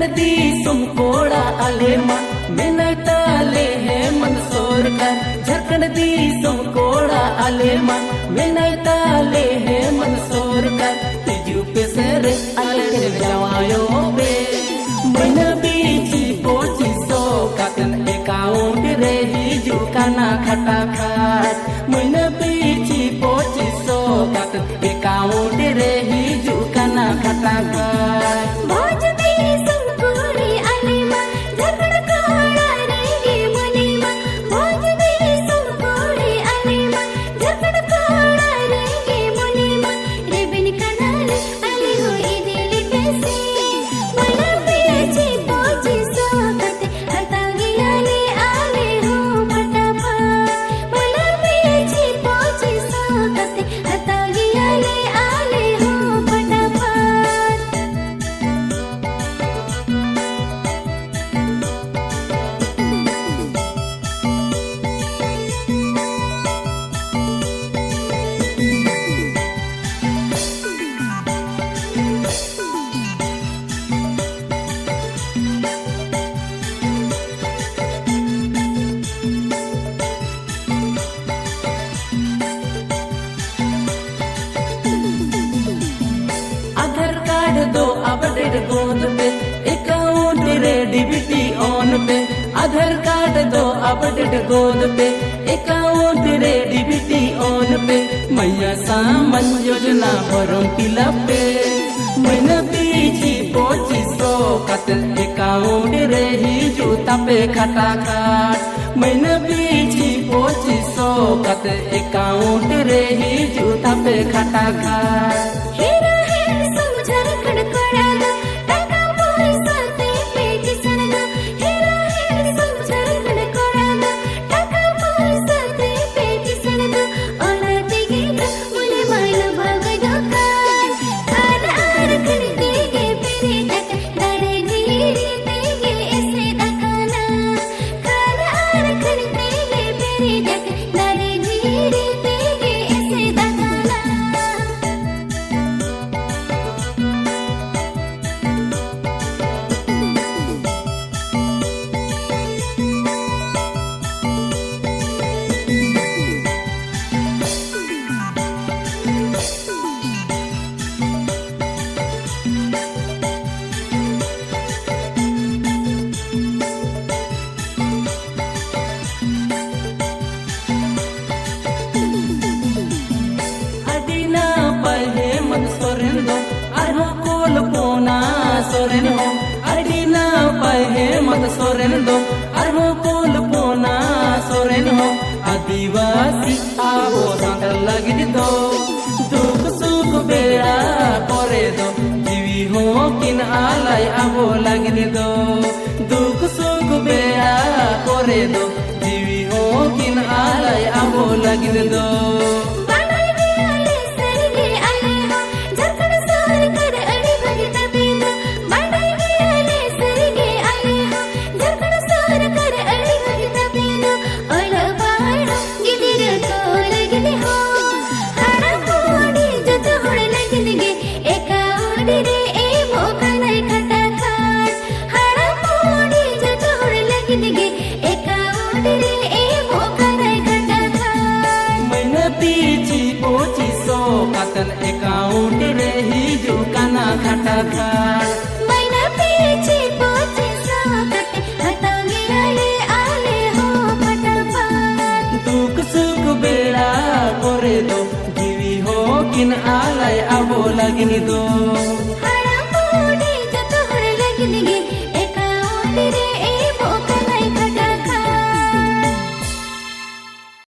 झरकण दी सुमकोड़ा अलेमा मिनता ले है मंदसौर कर झरकण दी सुमकोड़ा अलेमा मिनता ले है मंदसौर कर तिजू पे सर अलग जवायो पे मन बीची पोची सो कतन एकाउंट रे हिजू काना खटा खाट मन बीची पोची सो कतन एकाउंट रे हिजू काना खटा खाट दो अपडेट गोद पे अकाउंट रे DBT on Pay Aadhaar card दो अपडेट गोद पे अकाउंट रे डीबीटी ऑन पे मैया सामान योजना फॉर्म फिलअप पे मैंने पीछी पोची सो कतल अकाउंट रे हिजू तापे खटा खाट मैंने पीछी पोची सो कतल अकाउंट रे हिजू तापे खटा खाट सोरेन हो अडीना पहे मत सोरेन दो अरहो कोल पोना सोरेन हो आदिवासी आवो सांदर लगिन दो दुख सुख बेड़ा करे दो जीवी हो किन आलाई आवो लगिन दो दुख सुख बेड़ा करे दो जीवी हो किन आलाई आवो लगिन दो अकाउंट रे हिजू काना खटा खाट मैना पीछे पोची सो कते हतांगी आले हो फटाफट दुख सुख बेड़ा करे दो जीवी हो किन आलय आवो लगिन दो।